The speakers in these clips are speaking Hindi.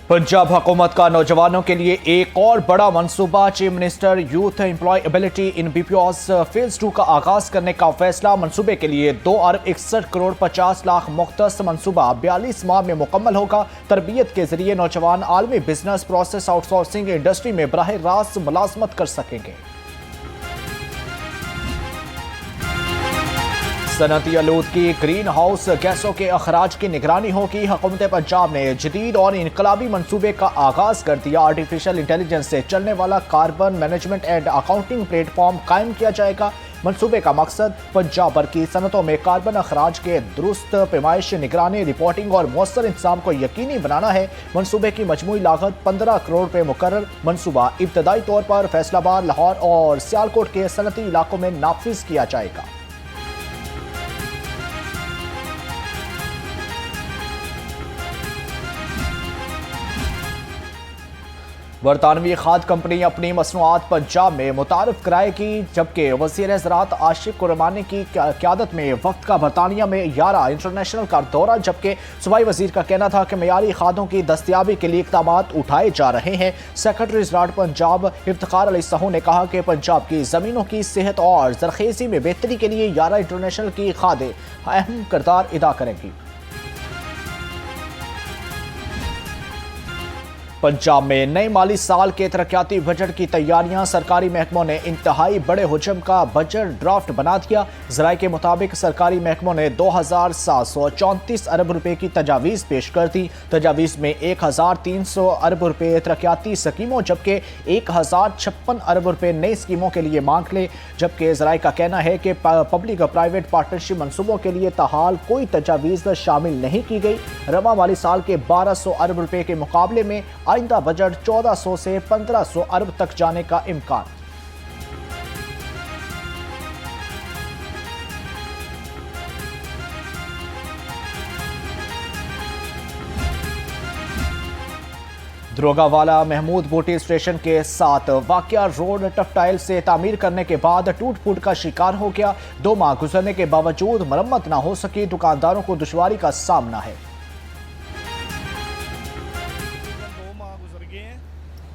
पंजाब हुकूमत का नौजवानों के लिए एक और बड़ा मंसूबा। चीफ मिनिस्टर यूथ एम्प्लॉयबिलिटी इन बीपीओएस फेज 2 का आगाज करने का फैसला। मंसूबे के लिए 2 अरब 61 करोड़ 50 लाख मुख्तस मंसूबा 42 माह में मुकम्मल होगा। तरबियत के जरिए नौजवान आलमी बिजनेस प्रोसेस आउटसोर्सिंग इंडस्ट्री में बराह रास्त मुलाजमत कर सकेंगे। सनती आलूदगी ग्रीन हाउस गैसों के अखराज की निगरानी होगी। हुकूमत पंजाब ने जदीद और इनकलाबी मंसूबे का आगाज कर दिया। आर्टिफिशियल इंटेलिजेंस से चलने वाला carbon management and accounting platform कायम किया जाएगा। मंसूबे का मकसद पंजाब भर की सनतों में कार्बन अखराज के दुरुस्त पैमाइश, निगरानी, रिपोर्टिंग और मौसर इंतजाम को यकीनी बनाना है। मंसूबे की मजमूई लागत 15 करोड़ रुपए मुकर्रर। मंसूबा इब्तदाई तौर पर फैसलाबाद, लाहौर और सियालकोट के सनती इलाकों में नाफिज किया जाएगा। बरतानवी खाद कंपनी अपनी मसनूआत पंजाब में मुतारफ कराएगी, जबकि वज़ीर ज़राअत आशिफ कुरमानी की क़यादत में वक्त का बरतानिया में 11 इंटरनेशनल का दौरा। जबकि सूबाई वज़ीर का कहना था कि मयारी खादों की दस्तियाबी के लिए इक़दामात उठाए जा रहे हैं। सेक्रेटरी ज़राअत पंजाब इफ्तिखार अली सहू ने कहा कि पंजाब की ज़मीनों की सेहत और ज़रख़ेज़ी में बेहतरी के लिए 11 इंटरनेशनल की खादें अहम किरदार अदा करेंगी। पंजाब में नए माली साल के तरक्याती बजट की तैयारियां। सरकारी महकमों ने इंतहाई बड़े हुजम का बजट ड्राफ्ट बना दिया। ज़राए के मुताबिक सरकारी महकमों ने 2734 अरब रुपए की तजावीज़ पेश कर दी। तजावीज़ में 1300 अरब रुपए तरक्याती स्कीमों, जबकि 1056 अरब रुपए नई स्कीमों के लिए मांग ले। जबकि ज़राए का कहना है कि पब्लिक प्राइवेट पार्टनरशिप मनसूबों के लिए ताहाल कोई तजावीज़ शामिल नहीं की गई। रवा माली साल के 1200 अरब रुपए के मुकाबले में आइंदा बजट 1400 से 1500 अरब तक जाने का इम्कान। द्रोगावाला महमूद बूटी स्टेशन के साथ वाक़या रोड टफटाइल से तामीर करने के बाद टूट फूट का शिकार हो गया। 2 माह गुजरने के बावजूद मरम्मत ना हो सकी। दुकानदारों को दुश्वारी का सामना है।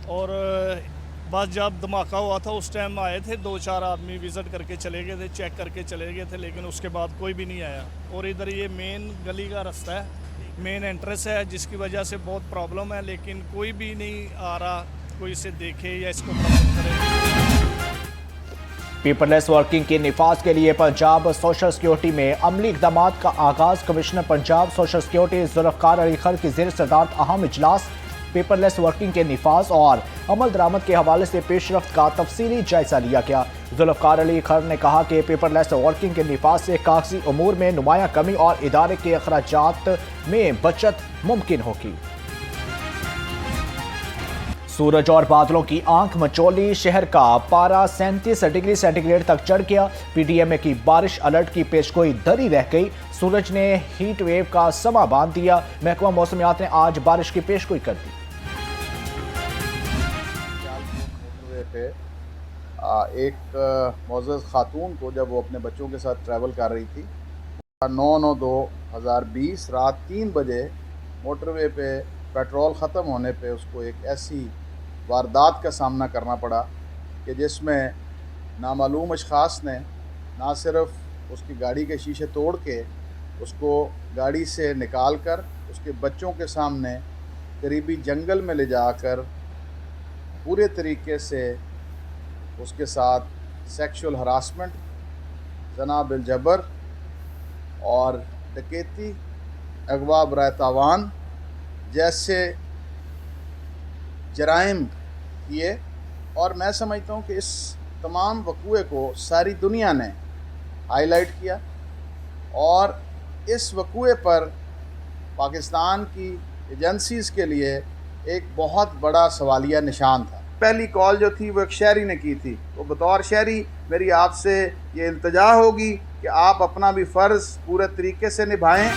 और बस जब धमाका हुआ था उस टाइम आए थे 2-4 आदमी, विज़िट करके चले गए थे, चेक करके चले गए थे, लेकिन उसके बाद कोई भी नहीं आया। और इधर ये मेन गली का रास्ता है, मेन एंट्रेंस है, जिसकी वजह से बहुत प्रॉब्लम है, लेकिन कोई भी नहीं आ रहा कोई इसे देखे या इसको प्रमोट करे। पेपरलेस वर्किंग के निफाज के लिए पंजाब सोशल सिक्योरिटी में अमली इकदाम का आगाज। Commissioner Punjab social security Zulfiqar Ali Khar की ज़ेर सदारत अहम इजलास। पेपरलेस वर्किंग के निफाज और अमल दरामद के हवाले से पेशरफ्त का तफसीली जायजा लिया गया। जुल्फ़िकार अली खर ने कहा कि पेपरलेस वर्किंग के निफाज से कागजी अमूर में नुमाया कमी और इदारे के अखराजात में बचत मुमकिन होगी। सूरज और बादलों की आंख मचोली, शहर का पारा 37 डिग्री सेंटीग्रेड तक चढ़ गया। पीडीएमए की बारिश अलर्ट की पेशगोई दरी रह गई। सूरज ने हीट वेव का समा बांध दिया। महकमा मौसमियात ने आज बारिश की पेशगोई कर दी। पे एक मोअज़्ज़ज़ खातून को जब वो अपने बच्चों के साथ ट्रैवल कर रही थी, 9/9/2020 रात 3 बजे मोटरवे पे पेट्रोल ख़त्म होने पे उसको एक ऐसी वारदात का सामना करना पड़ा कि जिसमें नामालूम अशख़ास ने ना सिर्फ उसकी गाड़ी के शीशे तोड़ के उसको गाड़ी से निकाल कर उसके बच्चों के सामने करीबी जंगल में ले जाकर पूरे तरीके से उसके साथ सेक्सुअल हरासमेंट, ज़ना बिल जबर और डकैती, अगवा बराए तावान जैसे जराइम किए। और मैं समझता हूँ कि इस तमाम वक़ूए को सारी दुनिया ने हाईलाइट किया और इस वक़ूए पर पाकिस्तान की एजेंसीज़ के लिए एक बहुत बड़ा सवालिया निशान था। पहली कॉल जो थी वो एक शहरी ने की थी, तो बतौर शहरी मेरी आपसे ये इल्तिजा होगी कि आप अपना भी फ़र्ज़ पूरे तरीके से निभाएं।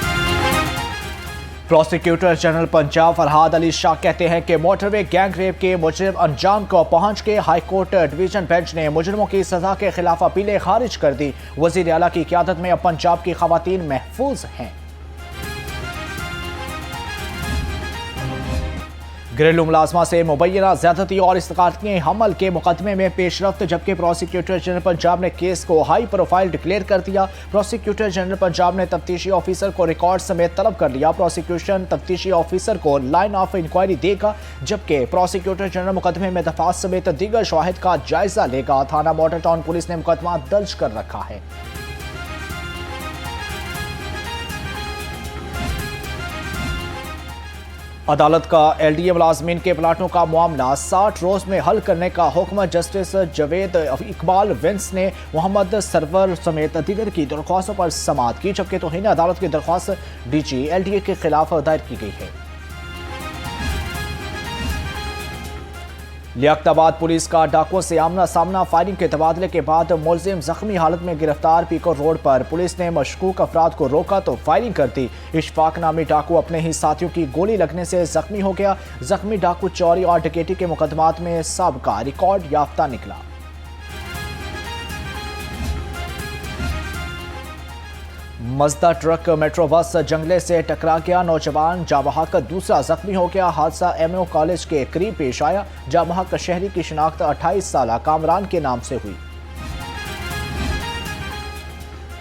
प्रोसिक्यूटर जनरल पंजाब फरहाद अली शाह कहते हैं कि मोटरवे गैंग रेप के मुजरिम अंजाम को पहुंच के हाई कोर्ट डिवीजन बेंच ने मुजरिमों की सजा के खिलाफ अपीलें खारिज कर दी। वज़ीर आला की क़यादत में अब पंजाब की ख़वातीन महफूज हैं। घरेलू मुलाजमा से मुबैना ज्यादती और इस्तिकाती हमल के मुकदमे में पेशरफ्त, जबकि प्रोसिक्यूटर जनरल पंजाब ने केस को हाई प्रोफाइल डिक्लेयर कर दिया। प्रोसिक्यूटर जनरल पंजाब ने तफ्तीशी ऑफिसर को रिकॉर्ड समेत तलब कर लिया। प्रोसिक्यूशन तफ्तीशी ऑफिसर को लाइन ऑफ इंक्वायरी देगा, जबकि प्रोसिक्यूटर जनरल मुकदमे में दफात समेत दीगर शवाहिद का जायजा लेगा। थाना मॉडल टाउन पुलिस ने मुकदमा दर्ज कर रखा है। अदालत का एलडीए मुलाजमीन के प्लाटों का मामला 60 रोज में हल करने का हुक्म। जस्टिस जावेद इकबाल विंस ने मोहम्मद सरवर समेत दीगर की दरख्वास्तों पर समाअत की, जबकि तौहीन अदालत की दरख्वास्त डीजी एलडीए के खिलाफ दायर की गई है। लियाकताबाद पुलिस का डाकुओं से आमना सामना, फायरिंग के तबादले के बाद मुलजिम जख्मी हालत में गिरफ्तार। पीको रोड पर पुलिस ने मशकूक अफराद को रोका तो फायरिंग कर दी। इशफाक नामी डाकू अपने ही साथियों की गोली लगने से जख्मी हो गया। जख्मी डाकू चोरी और डकैती के मुकदमात में साबका रिकॉर्ड याफ्ता निकला। मजदा ट्रक मेट्रो बस जंगले से टकरा गया। नौजवान जाबहक दूसरा जख्मी हो गया। हादसा एमओ कॉलेज के करीब पेश आया। जाबहक शहरी की शिनाख्त 28 साल कामरान के नाम से हुई।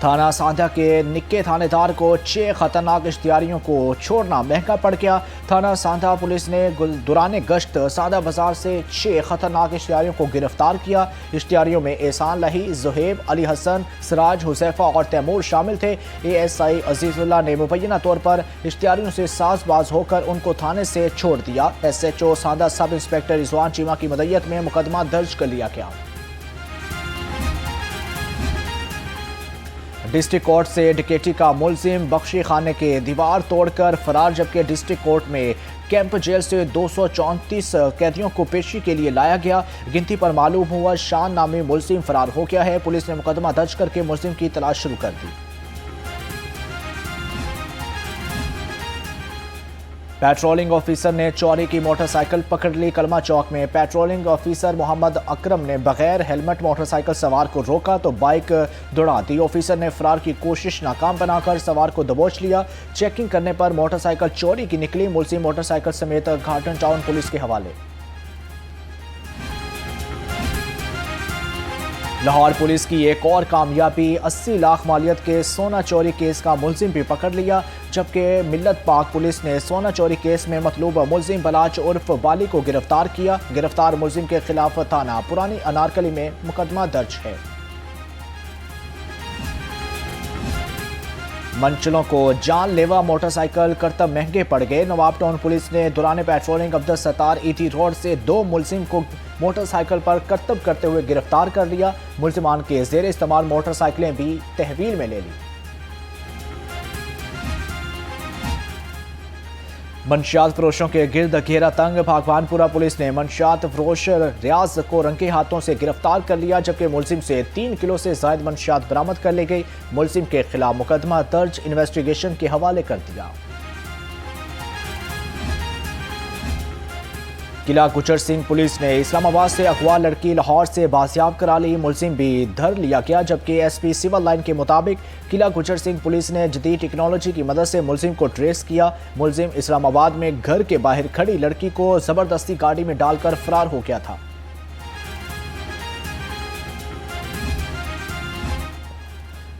थाना सांधा के निक्के थानेदार को 6 खतरनाक इश्तियारियों को छोड़ना महंगा पड़ गया। थाना सांधा पुलिस ने दौरान गश्त सांधा बाजार से 6 खतरनाक इश्तियारियों को गिरफ्तार किया। इश्तियारियों में एहसान लही, जुहेब, अली हसन, सिराज, हुसैफा और तैमूर शामिल थे। एएसआई अजीजुल्लाह ने मुबैना तौर पर इश्तियारियों से साजबाज होकर उनको थाने से छोड़ दिया। एसएचओ सांधा सब इंस्पेक्टर रिजवान चीमा की मदयत में मुकदमा दर्ज कर लिया गया। डिस्ट्रिक्ट कोर्ट से डकैती का मुलजिम बख्शी खाने के दीवार तोड़कर फरार, जबकि डिस्ट्रिक्ट कोर्ट में कैंप जेल से 234 कैदियों को पेशी के लिए लाया गया। गिनती पर मालूम हुआ शान नामी मुलजिम फरार हो गया है। पुलिस ने मुकदमा दर्ज करके मुलजिम की तलाश शुरू कर दी। पेट्रोलिंग ऑफिसर ने चोरी की मोटरसाइकिल पकड़ ली। कलमा चौक में पेट्रोलिंग ऑफिसर मोहम्मद अकरम ने बगैर हेलमेट मोटरसाइकिल सवार को रोका तो बाइक दौड़ा दी। ऑफिसर ने फरार की कोशिश नाकाम बनाकर सवार को दबोच लिया। चेकिंग करने पर मोटरसाइकिल चोरी की निकली। मुलजिम मोटरसाइकिल समेत घाटन टाउन पुलिस के हवाले। लाहौर पुलिस की एक और कामयाबी, 80 लाख मालियत के सोना चोरी केस का मुलजिम भी पकड़ लिया, जबकि मिल्लत पाक पुलिस ने सोना चोरी केस में मतलूब मुलजिम बलाच उर्फ बाली को गिरफ्तार किया। गिरफ्तार मुलजिम के खिलाफ थाना पुरानी अनारकली में मुकदमा दर्ज है। मंचलों को जानलेवा मोटरसाइकिल करतब महंगे पड़ गए। नवाब टाउन पुलिस ने दौरान patrolling Abdul Sattar ET road से 2 मुलजिम को मोटरसाइकिल पर करतब करते हुए गिरफ्तार कर लिया। मुलजिमान के जेर इस्तेमाल मोटरसाइकिलें भी तहवील में ले ली। मंशियात फरोशों के गिर्द घेरा तंग, भागवानपुरा पुलिस ने मंशियात फरोश रियाज को रंगे हाथों से गिरफ्तार कर लिया, जबकि मुलजिम से 3 किलो से ज्यादा मंशियात बरामद कर ली गई। मुलजिम के खिलाफ मुकदमा दर्ज इन्वेस्टिगेशन के हवाले कर दिया। किला गुजर सिंह पुलिस ने इस्लामाबाद से अगवा लड़की लाहौर से बाजियाब करा ली। मुलजिम भी धर लिया गया, जबकि एसपी सिविल लाइन के मुताबिक किला गुजर सिंह पुलिस ने जदीद टेक्नोलॉजी की मदद से मुलजिम को ट्रेस किया। मुलजिम इस्लामाबाद में घर के बाहर खड़ी लड़की को जबरदस्ती गाड़ी में डालकर फरार हो गया था।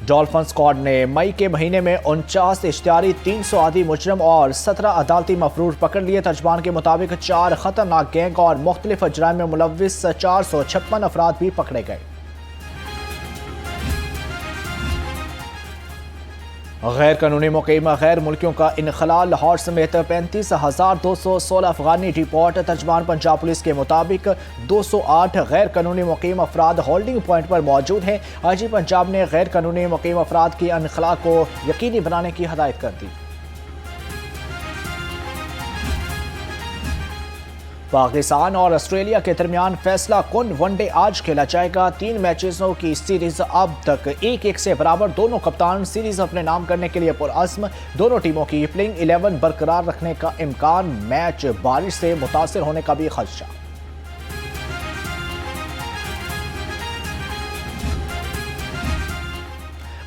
डॉल्फिन स्क्वाड ने मई के महीने में 49 इश्तिहारी, 300 आदि मुजरम और 17 अदालती मफरूर पकड़ लिए। तर्जमान के मुताबिक 4 खतरनाक गैंग और मुख्तलिफ अजराम में मुलव्विस 456 अफराद भी पकड़े गए। गैर कानूनी मुकीम गैर मुल्कियों का इनखला, लाहौर समेत 35,216 अफगानी रिपोर्ट। तर्जमान पंजाब पुलिस के मुताबिक 208 गैर कानूनी मुकीम अफराद होल्डिंग पॉइंट पर मौजूद हैं। आईजी पंजाब ने गैर कानूनी मुकीम अफराद की इनखला को यकीनी बनाने की हदायत कर दी। पाकिस्तान और ऑस्ट्रेलिया के दरमियान फैसला कुन वनडे आज खेला जाएगा। 3 मैचों की सीरीज अब तक 1-1 से बराबर। दोनों कप्तान सीरीज अपने नाम करने के लिए पुरअज़्म। दोनों टीमों की प्लेइंग 11 बरकरार रखने का इम्कान। मैच बारिश से मुतासर होने का भी खदशा।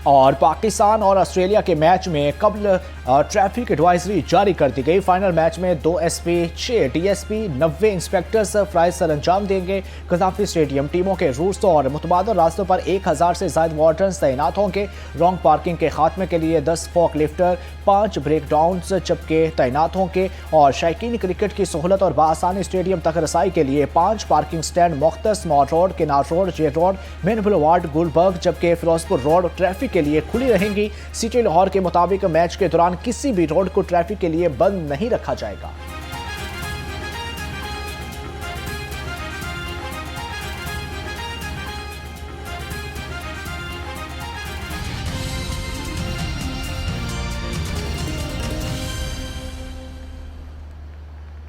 और पाकिस्तान और ऑस्ट्रेलिया के मैच में कबल ट्रैफिक एडवाइजरी जारी कर दी गई। फाइनल मैच में 2 SP, 6 DSP, 90 inspectors flight sir अंजाम देंगे। कज़ाफी स्टेडियम टीमों के रूट्स और मुतबादल रास्तों पर 1000 से ज़ायद वार्डन्स तैनात होंगे। रॉन्ग पार्किंग के खात्मे के लिए 10 फॉक लिफ्टर, 5 ब्रेक डाउन चपके तैनात होंगे और शायकीन क्रिकेट की सहूलत और बासानी स्टेडियम तक रसाई के लिए 5 पार्किंग स्टैंड मुख्तस मॉल रोड, किनार रोड, जे रोड, मेन बुलवार्ड, गुलबर्ग, जबकि फिरोजपुर रोड ट्रैफिक के लिए खुली रहेंगी। सिटी लाहौर के मुताबिक मैच के दौरान किसी भी रोड को ट्रैफिक के लिए बंद नहीं रखा जाएगा।